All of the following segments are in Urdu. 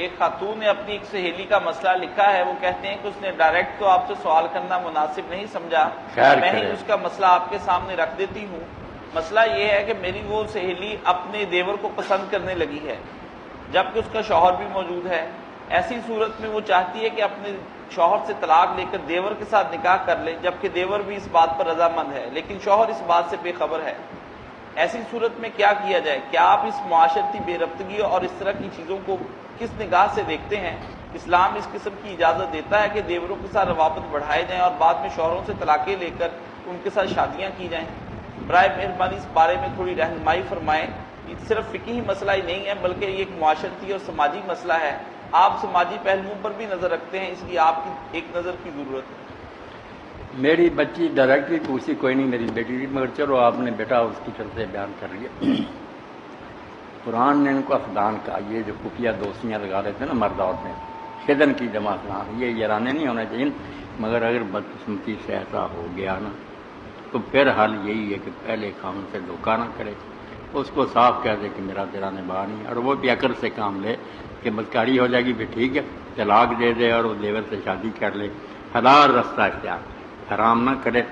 ایک خاتون نے اپنی ایک سہیلی کا مسئلہ لکھا ہے، وہ کہتے ہیں کہ اس نے ڈائریکٹ تو آپ سے سوال کرنا مناسب نہیں سمجھا، میں ہی اس کا مسئلہ آپ کے سامنے رکھ دیتی ہوں۔ مسئلہ یہ ہے کہ میری وہ سہیلی اپنے دیور کو پسند کرنے لگی ہے جبکہ اس کا شوہر بھی موجود ہے۔ ایسی صورت میں وہ چاہتی ہے کہ اپنے شوہر سے طلاق لے کر دیور کے ساتھ نکاح کر لے، جبکہ دیور بھی اس بات پر رضامند ہے لیکن شوہر اس بات سے بے خبر ہے۔ ایسی صورت میں کیا کیا جائے؟ کیا آپ اس معاشرتی بے ربطگی اور اس طرح کی چیزوں کو کس نگاہ سے دیکھتے ہیں؟ اسلام اس قسم کی اجازت دیتا ہے کہ دیوروں کے ساتھ روابط بڑھائے جائیں اور بعد میں شوہروں سے طلاقیں لے کر ان کے ساتھ شادیاں کی جائیں؟ برائے مہربانی اس بارے میں تھوڑی رہنمائی فرمائیں۔ یہ صرف فقہی مسئلہ ہی نہیں ہے بلکہ یہ ایک معاشرتی اور سماجی مسئلہ ہے۔ آپ سماجی پہلوؤں پر بھی نظر رکھتے ہیں، اس لیے آپ کی ایک نظر کی ضرورت ہے۔ میری بچی ڈائریکٹلی پوچھی کوئی نہیں، میری بیٹی، مگر چلو آپ نے بیٹا اس کی طرف سے بیان کر لیا۔ قرآن نے ان کو افدان کہا، یہ جو خفیہ دوستیاں لگا رہے تھے نا مرد عورت میں، خدن کی جمع افدان، یہ یارانے نہیں ہونے چاہیے، مگر اگر بدقسمتی سے ایسا ہو گیا نا تو پھر حل یہی ہے کہ پہلے خامن سے دھوکہ نہ کرے، اس کو صاف کہہ دے کہ میرا تیرا نباہ نہیں، اور وہ بھی عقل سے کام لے کہ بدکاری ہو جائے گی پھر ٹھیک ہے، طلاق دے دے اور وہ دیور سے شادی کر لے، حلال رستہ اختیار، حرام نہ کرے۔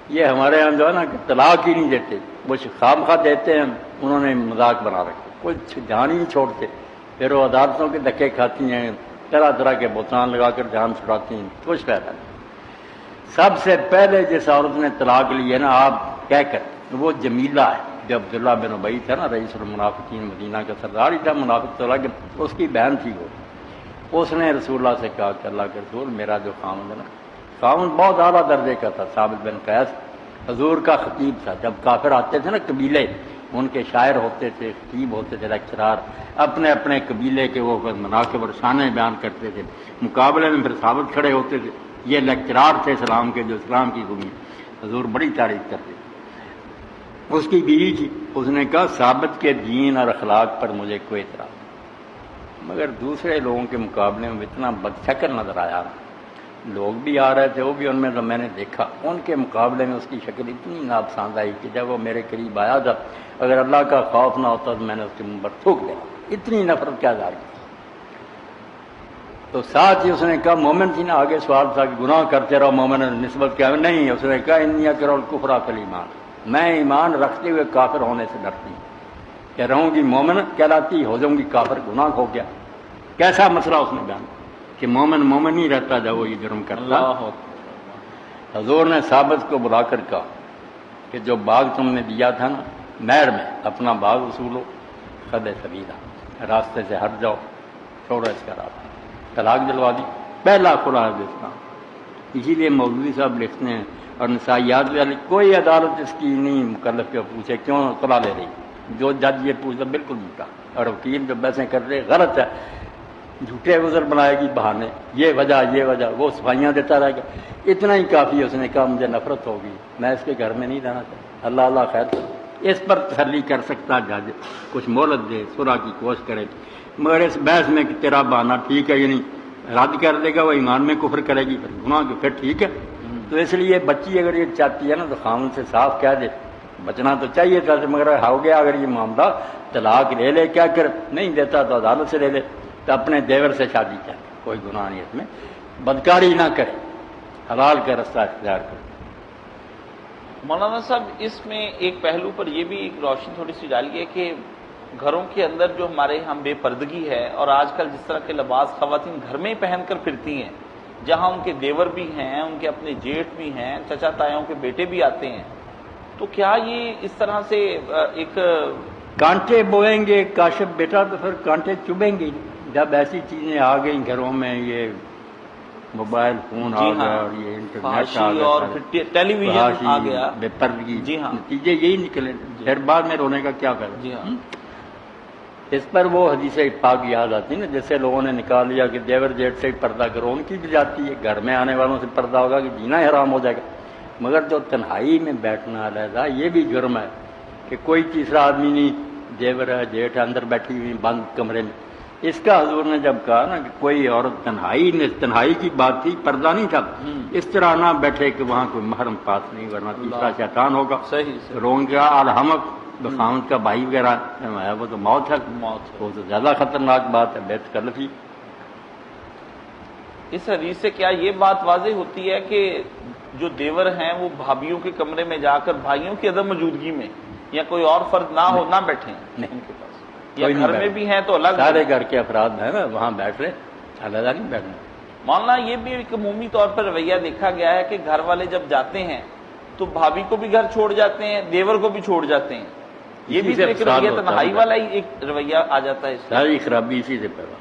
یہ ہمارے یہاں جو ہے نا کہ طلاق ہی نہیں دیتے، وہ خواہ دیتے ہیں، انہوں نے مذاق بنا رکھے، کچھ جان ہی نہیں چھوڑتے، پھر وہ عدالتوں کے دھکے کھاتی ہیں، طرح طرح کے بہتان لگا کر جان چھڑاتی ہیں، کچھ فائدہ نہیں۔ سب سے پہلے جس عورت نے طلاق لی ہے نا، آپ کہہ کر، وہ جمیلہ ہے، جو عبداللہ بن ابی تھا نا رئیس المنافقین، مدینہ کا سردار ہی تھا، منافق تو لگے، اس کی بہن تھی وہ، اس نے رسول اللہ سے کہا کہ اللہ کے رسول، میرا جو خامن ہے نا، خامن بہت اعلیٰ درجے کا تھا، ثابت بن قیس حضور کا خطیب تھا، جب کافر آتے تھے نا قبیلے، ان کے شاعر ہوتے تھے، خطیب ہوتے تھے، لیکچرار، اپنے اپنے قبیلے کے وہ مناقب اور شانیں بیان کرتے تھے، مقابلے میں پھر ثابت کھڑے ہوتے تھے، یہ لیکچرار تھے اسلام کے، جو اسلام کی قومی حضور بڑی تعریف کرتے تھے۔ اس کی بیوی تھی، اس نے کہا ثابت کے دین اور اخلاق پر مجھے کوئی اعتراض نہیں، مگر دوسرے لوگوں کے مقابلے میں اتنا بدشکل نظر آیا، لوگ بھی آ رہے تھے، وہ بھی ان میں تو میں نے دیکھا، ان کے مقابلے میں اس کی شکل اتنی ناپسند آئی کہ جب وہ میرے قریب آیا تھا، اگر اللہ کا خوف نہ ہوتا تو میں نے اس کے منہ پر تھوک دیا، اتنی نفرت کیا ظاہر کی۔ تو ساتھ ہی اس نے کہا، مومن تھی نا، آگے سوال تھا کہ گناہ کرتے رہو مومن نسبت کیا؟ نہیں، اس نے کہا انی اکرہ الکفر فی الایمان، میں ایمان رکھتے ہوئے کافر ہونے سے ڈرتی ہوں، کہ رہوں گی مومن کہلاتی، ہو جاؤں گی کافر، گناہ ہو گیا۔ کیسا مسئلہ اس نے بیان کہ مومن مومن نہیں رہتا جب وہ یہ جرم کرتا۔ حضور نے ثابت کو بلا کر کہا کہ جو باغ تم نے دیا تھا نا نہر میں، اپنا باغ وصولو، خد سبیلا، راستے سے ہٹ جاؤ، چھوڑو اس کا راستہ، طلاق دلوا دی، پہلا خلا ہے اسلام۔ اسی لیے مولوی صاحب لکھتے ہیں اور نسائیات والی، کوئی عدالت اس کی نہیں مکلف کے پوچھے کیوں خلا لے رہی، جو جج یہ پوچھتا بالکل جھوٹا، اور وکیل جو بحثیں کر رہے غلط ہے، جھوٹے عذر بنائے گی، بہانے، یہ وجہ، وہ صفائیاں دیتا رہے گا، اتنا ہی کافی ہے۔ اس نے کہا مجھے نفرت ہوگی، میں اس کے گھر میں نہیں رہنا چاہتا، اللہ اللہ خیر کرے۔ اس پر تسلی کر سکتا جج، کچھ مہلت دے، صلح کی کوشش کرے، مگر اس بحث میں کہ تیرا بہانہ ٹھیک ہے یا نہیں، رد کر دے گا، وہ ایمان میں کفر کرے گی، پھر گناہ کے، پھر ٹھیک ہے۔ تو اس لیے بچی اگر یہ چاہتی ہے نا تو خامن سے صاف کہہ دے، بچنا تو چاہیے تھا، مگر ہو گیا اگر یہ معاملہ، طلاق لے لے، کیا کر، نہیں دیتا تو عدالت سے لے لے، تو اپنے دیور سے شادی کرے، کوئی گناہ نہیں اس میں، بدکاری نہ کرے، حلال کا رستہ اختیار کرے۔ مولانا صاحب، اس میں ایک پہلو پر یہ بھی ایک روشنی تھوڑی سی ڈالیے کہ گھروں کے اندر جو ہمارے ہم بے پردگی ہے، اور آج کل جس طرح کے لباس خواتین گھر میں پہن کر پھرتی ہیں، جہاں ان کے دیور بھی ہیں، ان کے اپنے جیٹھ بھی ہیں، چچا تایوں کے بیٹے بھی آتے ہیں، تو کیا یہ اس طرح سے ایک کانٹے بوئیں گے کاشف بیٹا تو پھر کانٹے چبھیں گے، جب ایسی چیزیں آ گئیں گھروں میں، یہ موبائل فون آ گیا اور یہ انٹرنیٹ آ گیا اور ٹیلی ویژن آ گیا، بے پردگی، جی ہاں، نتیجے یہی نکلے، پھر بعد میں رونے کا کیا فائدہ۔ جی ہاں، اس پر وہ حدیث پاک یاد آتی نا، جیسے لوگوں نے نکال لیا کہ دیور جیٹ سے پردہ کرو، ان کی بھی جاتی ہے، گھر میں آنے والوں سے پردہ ہوگا کہ جینا حرام ہو جائے گا، مگر جو تنہائی میں بیٹھنا علیحدہ، یہ بھی جرم ہے کہ کوئی تیسرا آدمی نہیں، دیور ہے جیٹھ ہے اندر بیٹھی ہوئی بند کمرے میں۔ اس کا حضور نے جب کہا نا کہ کوئی عورت تنہائی کی بات تھی، پردہ نہیں تھا، اس طرح نہ بیٹھے کہ وہاں کوئی محرم پاس نہیں، ورنہ تیسرا شیطان ہوگا، صحیح رون گا الحمق خامد کا بھائی وغیرہ ہے وہ تو موت ہے، وہ تو زیادہ خطرناک بات ہے، بیعت کر لی۔ اس حدیث سے کیا یہ بات واضح ہوتی ہے کہ جو دیور ہیں وہ بھابھیوں کے کمرے میں جا کر بھائیوں کی عدم موجودگی میں یا کوئی اور فرد نہ ہو نہ بیٹھیں ان کے پاس، یا گھر میں بھی ہیں تو الگ، سارے گھر کے افراد ہیں نا وہاں بیٹھ رہے، علیحدہ نہیں بیٹھنا۔ مولانا یہ بھی ایک عمومی طور پر رویہ دیکھا گیا ہے کہ گھر والے جب جاتے ہیں تو بھابھی کو بھی گھر چھوڑ جاتے ہیں، دیور کو بھی چھوڑ جاتے ہیں، یہ بھی تو ایک رویہ تنہائی والا ہی ایک رویہ آ جاتا ہے۔ ساری خرابی اسی سے پیدا